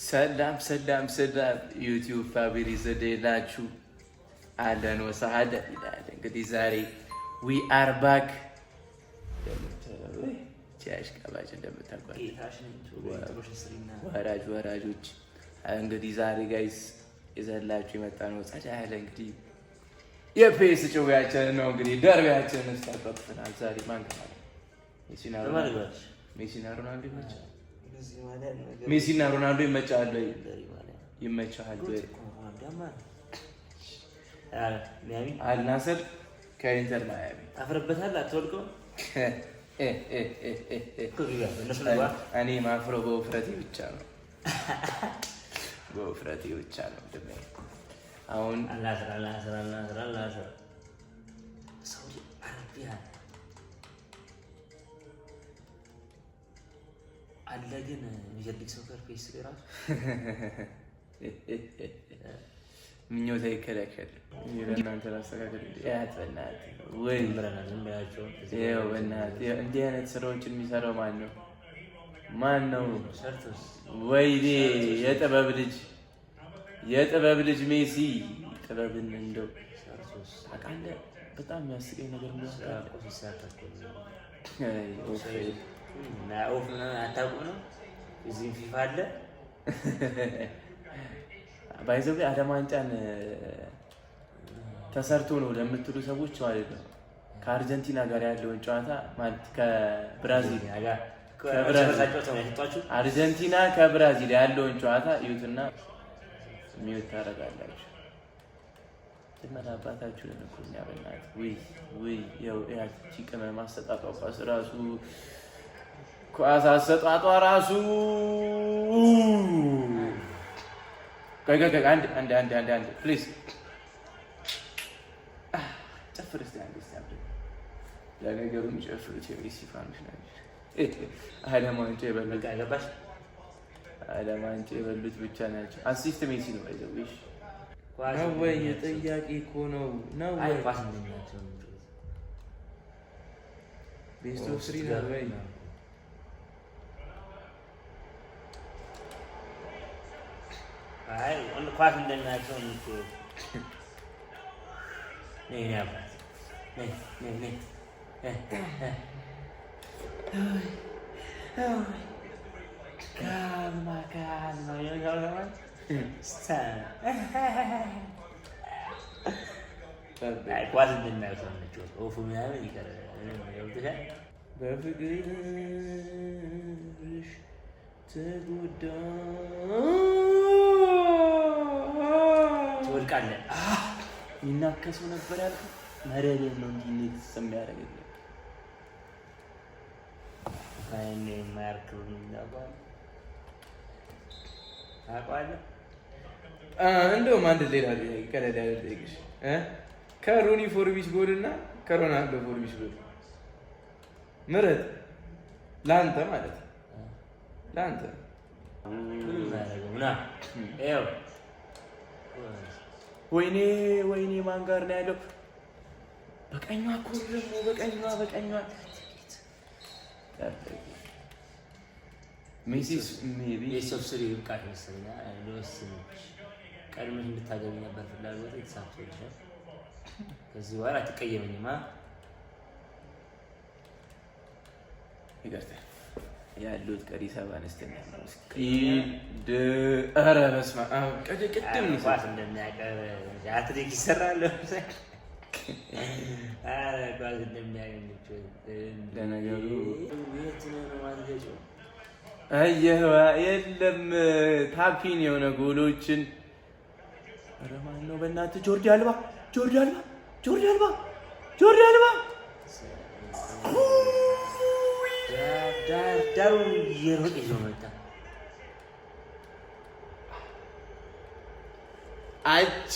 ሰላም ዩቲዩብ ፋሚሊ ዘዴላችሁ አለን ወሰሃደ ይላል። እንግዲህ ዛሬ ዊ አር ባክ ቀባጭ ወራጆች እንግዲህ ዛሬ ጋይስ ይዘላችሁ የመጣ ነው። ጻጫ ያለ እንግዲህ የፌስ ጭውያችን ነው። እንግዲህ ደርቢያችንን ስታጠጥናል። ዛሬ ማን ከማለ ሜሲና ሮናልዶ ይመቻሉ። ይመቻሉ። አልናስር ከኢንተር ማያሚ አፍረበታል። አትወልቀው እኔ ማፍረው በውፍረቴ ብቻ ነው። በውፍረቴ ብቻ ነው። አሁን ሳውዲ አረቢያ አለ ግን የሚፈልግ ሰው ከርፌስ ራሱ ምኞት አይከለከል። እናንተ ላስተካከል ወይ እንዲህ አይነት ስራዎችን የሚሰራው ማን ነው? ወይኔ የጥበብ ልጅ ሜሲ ጥበብን እንደው ታውቃለህ። በጣም የሚያስቀኝ ነገር አታውቁም ነው። እዚህም ፊፋ አለ ባይዘው አለም ዋንጫን ተሰርቶ ነው ለምትሉ ሰዎች ማለት ነው። ከአርጀንቲና ጋር ያለውን ጨዋታ ማለት አርጀንቲና ከብራዚል ያለውን ጨዋታ እዩትና ሚውት ታደርጋላችሁ። አባታችሁ ለነኩኛ በእናትህ ወይ ያው ያቺ ቅመም አሰጣጧ ራሱ ኳስ አሰጣጧ ራሱ አንድ ፕሊዝ ጨፍር እስኪ አንድ ለነገሩ የሚጨፍሩት የሜሲ ፋኖች ናቸው። ዓለም ዋንጫ የበሉት ብቻ ናቸው። አሲስት ሜሲ ነው ባይዘውሽ ነው ወይ? የጥያቄ እኮ ነው ወይ? ቤስት ኦፍ ስሪ ነው ወይ? አይ ኳስ እንደናቸው ነው። ነይ አባት ነይ ካልማ ኳስ እንደናቸው ነው። ኦፉ ምናምን ይቀር በፍቅርሽ ተጎዳ ትወድቃለህ። ይናከሰው ነበር ያልኩት መረሌ ነው እንጂ እንዴት ተሰማ ያደርጋል። አይኔ ማርክሩን እንዳባል አቋለ እንደውም አንድ ሌላ ቀለል ያለ ጥያቄሽ ከሮኒ ፎርቢስ ጎል እና ከሮናልዶ ፎርቢስ ጎል ምረጥ ለአንተ ማለት ነው። ለአንተ ወይኔ ማን ጋር ነው ያለው? በቀኟ እኮ ደግሞ በቀኟ ሜሲስ ሜቢ የሶፍስሪ ብቃት መሰለኝ ለወስንሽ ቀድመሽ እንድታገቢ ነበር ፍላጎት የተሳክቶልሻል። ከዚህ በኋላ አትቀየመኝማ። ይገርታል ያሉት ቀሪ ሰባ አነስተኛ ነው። ኧረ በስመ አብ ቅድም ኳስ እንደሚያቀር አትሪክ ይሰራል። ኳስ እንደሚያገኘች ለነገሩ የት ነው ማድረጃው? አየዋ የለም ታፒን የሆነ ጎሎችን ኧረ ማን ነው በእናትህ? ጆርዲ አልባ ዳሩን እየሮጠ ይዞ መጣ። አቺ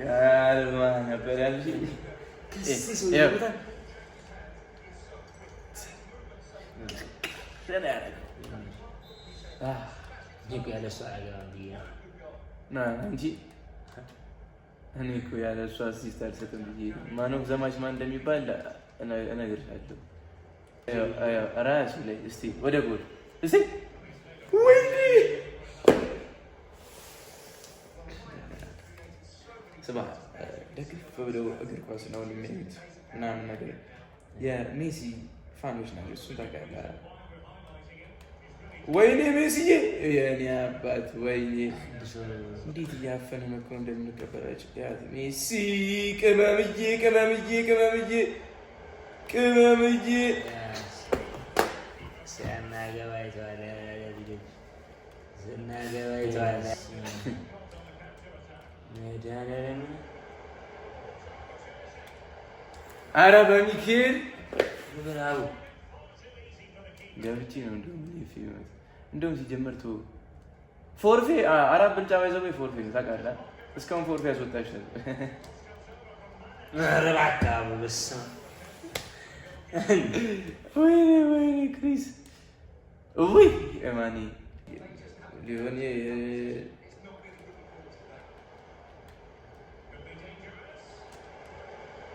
ያልማ ነበር ያልሽኝ። እኔ እኮ ያለ እሱ አሲስት አልሰጥም ብዬ ማን ኦፍ ዘ ማች ማን እንደሚባል እነግርሻለሁ። ራሱ ላይ እስቲ ወደ ጎል እስቲ ወይኔ ስማ ደግፍ ብለው እግር ኳስ ነው የሚያዩት ምናምን ነገር የሜሲ ፋኖች ናቸው። እሱን ታውቃለህ? ወይኔ ሜሲዬ የኔ አባት ወይኔ እንዴት እያፈነ ነው እኮ እንደምንቀበላቸው ሜሲ ቅመምዬ ቅመምዬ ቅመምዬ ቅመምዬ ሲያናገባ ይተዋል ስናገባ ይተዋል መድኃኒዓለም ኧረ በሚካኤል ብራው ገብቼ ነው እንደውም ሲጀመር ፎርፌ አራት ብልጫ ባይዘው ፎርፌ ነው ታውቃለህ? እስካሁን ፎርፌ ያስወጣች ነበር። ኧረ እባክህ በስመ አብ ወይኔ ክሪስ ውይ ማኒ ሊሆን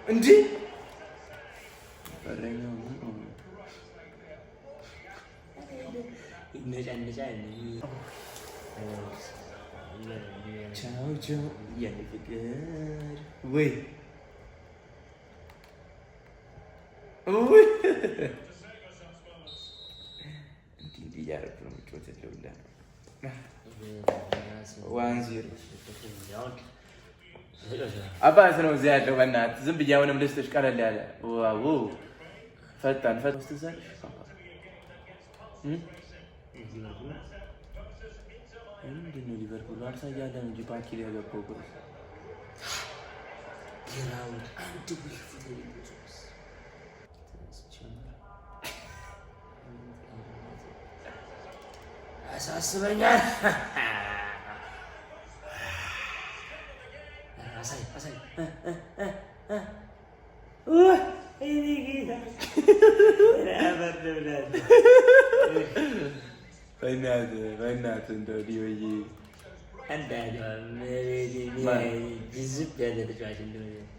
እንዴ በረኛው ቻው ቻው የኔ ፍቅር ወይ እንዲህ እያደረኩ ነው የምጫወት የለውላ 1-0 አባት ነው እዚያ ያለው። በእናትህ ዝም ብዬ አሁንም ልስጥሽ ቀለል ያለ ዋው ፈጣን ስትዛል ምንድን ነው ሊቨርፑል አልሳያለ እንጂ ባንኪ ላይ ያገባው ብር ያሳስበኛል። በእናትህ እንደው ዲወዬ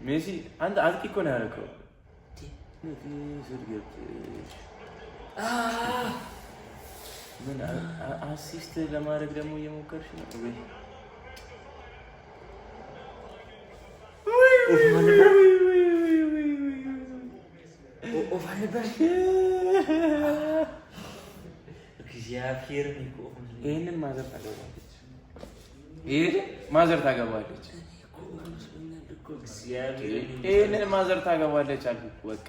ሜሲ አንተ አጥቂ እኮ ነው ያደረገው። ምን አሲስት ለማድረግ ደግሞ እየሞከርሽ ነው ወይ? ይህንን ማዘር ታገባለች። ይህንን ማዘር ታገባለች አልኩ። በቃ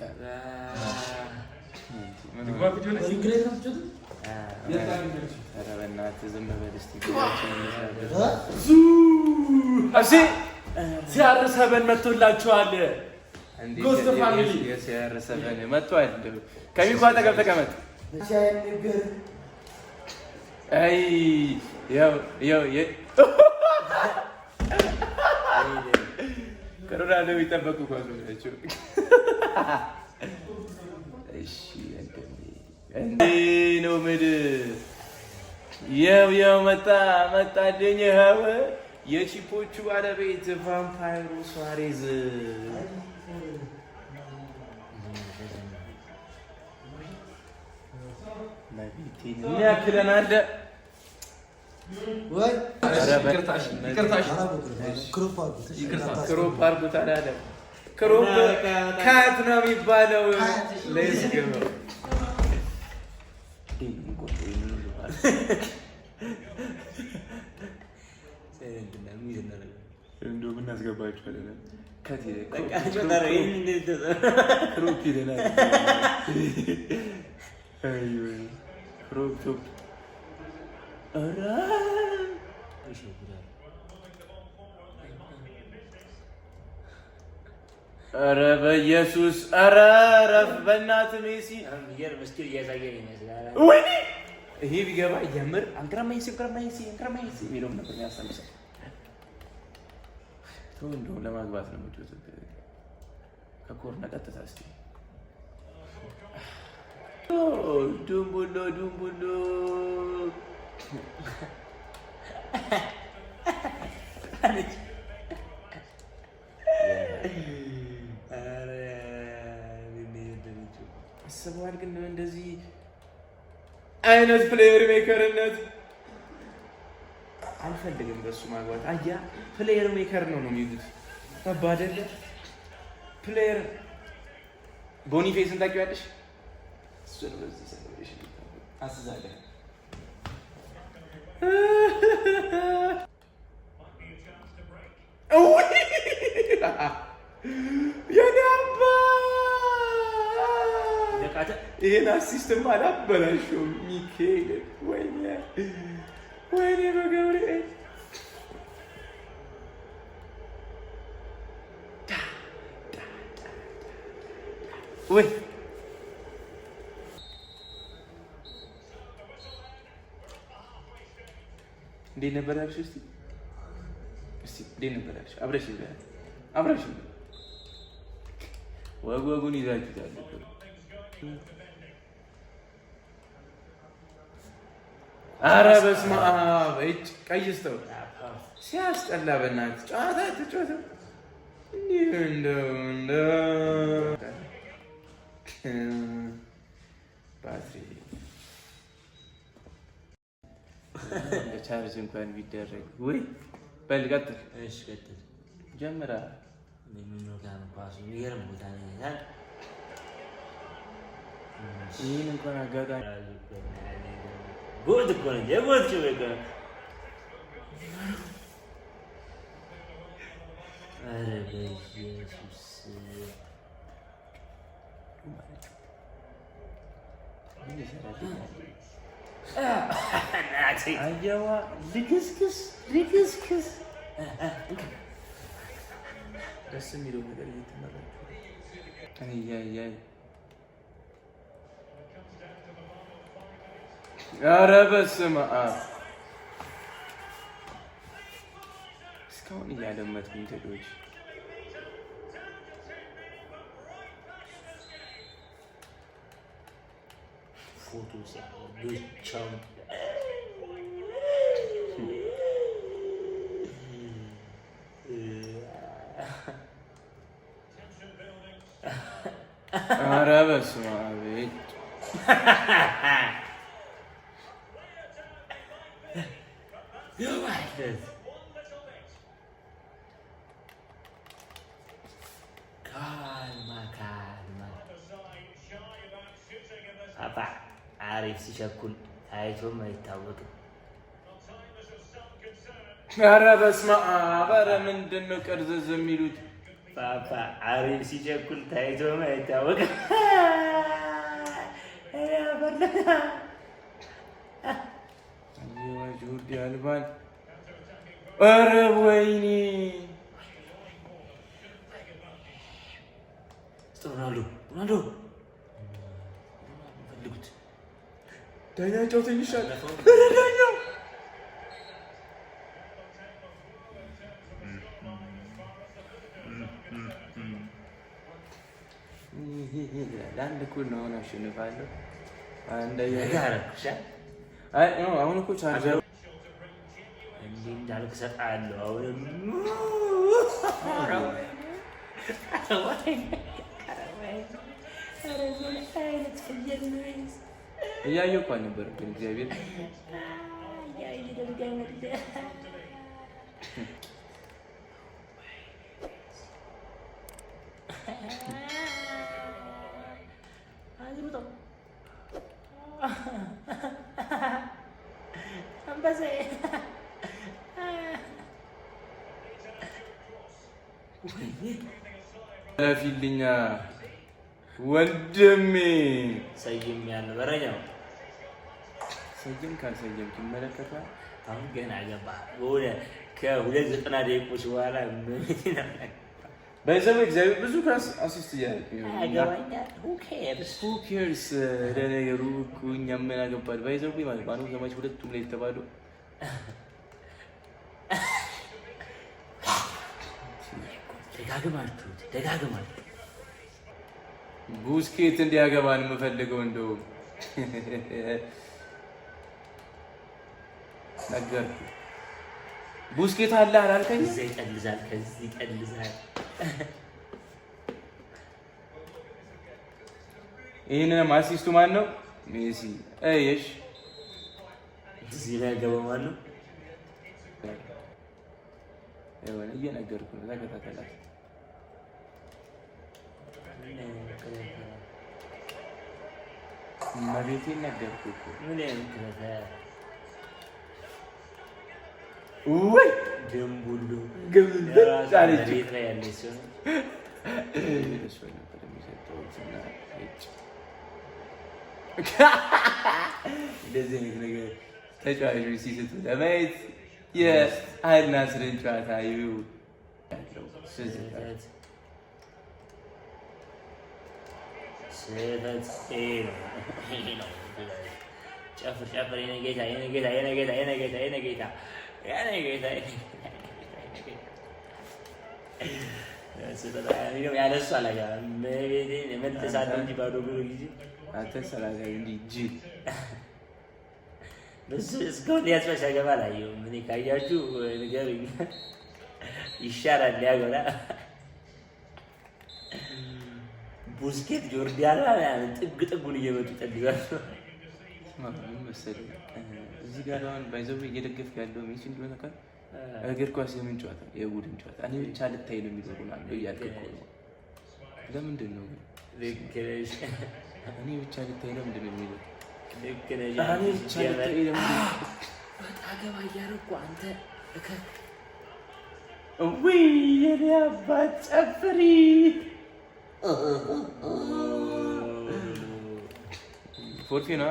ኧረ በእናትህ ዝም በል እስኪ። ሲያርሰበን መጥቶላችኋል። ሲያርሰበን መጥቷል። ከሚኳ አጠገብ ተቀመጥ። ከሮናልዶ የሚጠበቁ ኳሶች ናቸው። እንዲህ ነው ምድር። ያው መጣልኝ። ይኸው የቺፖቹ ባለቤት ቫምፓይሩ ሱዋሬዝ ያክለን አለ ክሮፕ አድርጉት አላለ። ክሮፕ ካት ነው የሚባለው። እንደው ምን እናስገባችኋለን? ክሮፕ ይለናል። ክሮፕ ኧረ በኢየሱስ ኧረ እረፍ በእናትህ ሜሲ። ወይኔ ይሄ ቢገባ የምር አንክራ ሜሲ የሚለውም ነበር የሚያስታውሰው። ተው እንደውም ለማግባት ነው የምትወጡት ከኮርና ቀጥታ እስኪ ዱምቡሎ አስበዋል ግን እንደዚህ አይነት ፕሌየር ሜከርነት አልፈልግም። በሱ ማግባት አያ ፕሌየር ሜከር ነው የሚሉት ተባደለ ፕሌየር ቦኒፌስን ታውቂዋለሽ? እሱ ነው በዚህ ሴሌብሬሽን አስዛለ ይሄን አሲስትም አላበላሽውም። ሚካኤል ወይኔ በገብርኤል ወይ እንዴት ነበር ያልሽው? እስቲ እንዴት ነበር ያልሽው? አብረሽ ወጉን ይዛችሁታል። ኧረ በስመ አብ ቀይስተው ሲያስጠላ በእናትህ ጨዋታ ተጫወተው እንደው ባትሪ ቻርጅ እንኳን ቢደረግ ወይ በል ቀጥል። እሺ ቀጥል። ጀምራ ይህን እንኳን አጋጣሚ ጎድ እኮ ነው የጎድ ጭበቃ። ኧረ በኢየሱስ አየዋ ልክስክስ ደስ የሚለው ነገር እየተመራችሁ ኧረ በስመ አብ እስካሁን እያለመጥኩኝ ቴዶች ፎቶ ብቻውን ኧረ በስመ አብ አሪፍ ሲሸኩል ታይቶም አይታወቅም። ኧረ በስመ አብ ኧረ ምንድን ነው ቅርዝዝ የሚሉት? ፓፓ አሪፍ ሲቸኩል ታይቶም አይታወቅም። ጆርዲ አልባን ኧረ ወይኔ ሮናልዶ ፈልጉት። ዳኛ ጨዋታኝ ይሻላል። ዳኛው ለአንድ እኩል ነው። አሁን አሸንፋለሁ። አሁን እኮ ቻርጀር እንዲህ እንዳልክ እሰጥሀለሁ። አሁንም እያየሁ እኮ አልነበረም ግን እግዚአብሔር ለፊልኛ ወንድሜ ሰይም ያለ በረኛው ሰይም ካልሰየም ይመለከታል። አሁን ገና ገባ ወደ ከ290 ደቂቆች በኋላ ምን ይላል? በዛው እግዚአብሔር ብዙ ክራስ አሲስት ያገባኛል። who cares ለነገሩ እኮ እኛ ምን አገባል? በዛው ማለት ነው ዘማች ሁለቱም ላይ ተባሉ። ደጋግማችሁ ቡስኬት እንዲያገባን የምፈልገው እንደው ነገርኩ። ቡስኬት አለ አላልከኝ? ከዚህ ይጠልዛል። ይሄንን አሲስቱ ማን ነው? ሜሲ። እሺ እዚህ ላይ ገባው ማን ነው? የሆነ እየነገርኩ ነው። ተከታተላት። መቤቴን ነገርኩህ እኮ ምን ያንከታ ወይ ደምቡሉ ግብር ዛሬ ላይ ያለ ሲሆን እሱ ነበር የሚሰጠው እና እንደዚህ አይነት ነገር ተጫዋቾች ሲስቱ ለማየት የአል ናስርን ጨዋታ ይዩ ያለው ስህተት ጨፍር ጨፍር የኔ ጌታ የኔ ጌታ የኔ ጌታ የኔ ጌታ የኔ ጌታ የኔ ጌታ ያለሱ አላውቅም። በቤቴን የመለሳለሁ እንጂ ባዶ ብሎ ጊዜ አንተ ሰላሳ እንዲህ ጅል በሱ እስካሁን ሊያስፈሻ ገባ አላየሁም። እኔ ካያችሁ ንገሩኝ ይሻላል ሊያጎላ ቡስኬት ጆርዲ አልባ ጥግ ጥጉን እየመጡ ይጠልጋሉ። መሰለኝ እዚህ ጋር አሁን ባይዘው እየደገፍክ ያለው ሜሲ እንደሆነ ካል እግር ኳስ የምን ጨዋታ የቡድን ጨዋታ እኔ ብቻ ልታይ ነው የሚዞሩ ማለት እያልክ እኮ ነው። ለምንድን ነው ልክ ነሽ? እኔ ብቻ ልታይ ነው ምንድን ነው የሚለው? ልክ ነሽ። እኔ ብቻ ልታይ ነው ወጣ ገባ እያደረኩ አንተ ውይ የኔ አባት ጨፍሪ ፎርፌ ነው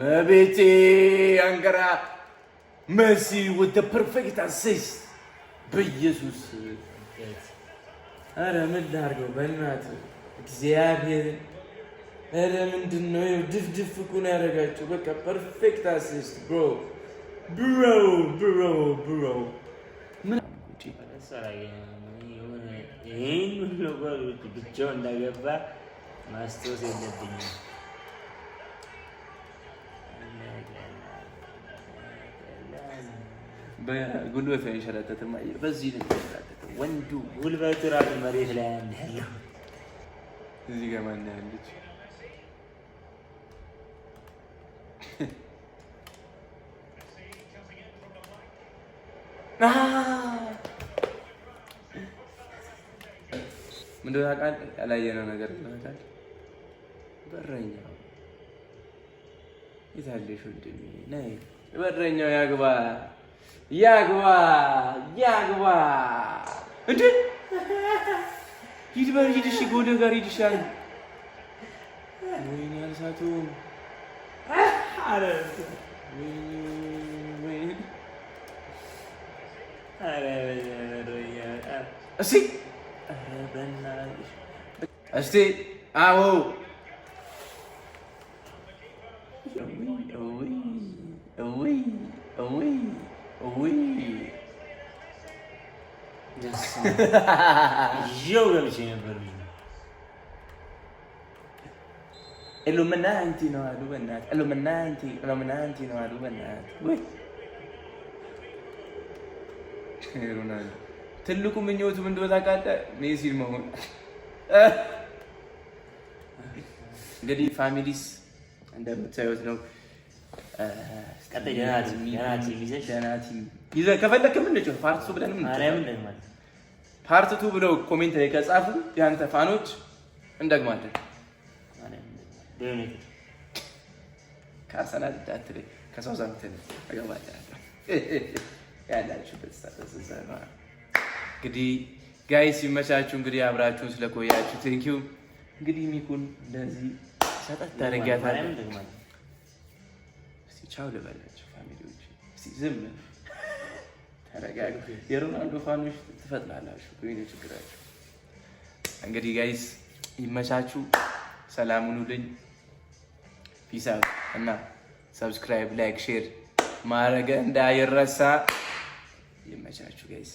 መቤቴ አንገራ መሲ with the perfect assist በኢየሱስ ኧረ ምን ላድርገው በእናትህ እግዚአብሔር ኧረ ምንድን ነው ድፍድፍ እኮ ነው ያደረጋቸው። በቃ ፐርፌክት አሲስት ብሮ ምን ይህን ሁሉ ጎሎች ብቻውን እንዳገባ ማስታወስ የለብኝም። በጉልበቱ አይንሸራተትም። በዚህ ነው የሚንሸራተተው ወንዱ ጉልበቱ ራሱ መሬት ላይ ያለው እዚህ ጋር ማን ያለች ምንድን ነው ታውቃለህ? ያላየነው ነገር ታውቃለህ? በረኛው የታለሽ ወንድሜ? ነይ በረኛው ያግባ ያግባ ያግባ። እንዴ ሂድ በል ሂድ። እሺ ጎል ጋር ሂድ ይሻል። ወይኔ አልሳቱም። አረ እስቲ እስቲ አዎ ይኸው ገብቼ ነበር። ኢሉሚናቲ ነው አሉ በእናትህ። ኢሉሚናቲ ነው አሉ በእናትህ። ወይ ሮናልዶ ትልቁ ምኞቱ ምን እንደሆነ ታውቃለህ? ሜሲን መሆን። እንግዲህ ፋሚሊስ እንደምታዩት ነው። ይዘህ ከፈለክ ምንድነው ፓርት 2 ብለን ፓርት 2 ብለው ኮሜንት ላይ ከጻፉ ያንተ ፋኖች እንደግማለን። ከአርሰናል እንዳትለኝ ከሳውዛምፕተን እገባለሁ ያላችሁበት ስታተስ ነው። እንግዲህ ጋይስ ይመቻችሁ። እንግዲህ አብራችሁን ስለቆያችሁ ቴንኪው። እንግዲህ ሚኩን እንደዚህ ሰጠት ታደርጊያታለህ። እስቲ ቻው ልበላችሁ ፋሚሊዎች። እስቲ ዝም ተረጋጉ። የሮናልዶ ፋኖች ትፈጥናላችሁ ወይ ነው ችግራችሁ? እንግዲህ ጋይስ ይመቻችሁ። ሰላም ሁኑልኝ። ፒስ አውት እና ሰብስክራይብ፣ ላይክ፣ ሼር ማድረግ እንዳይረሳ። ይመቻችሁ ጋይስ።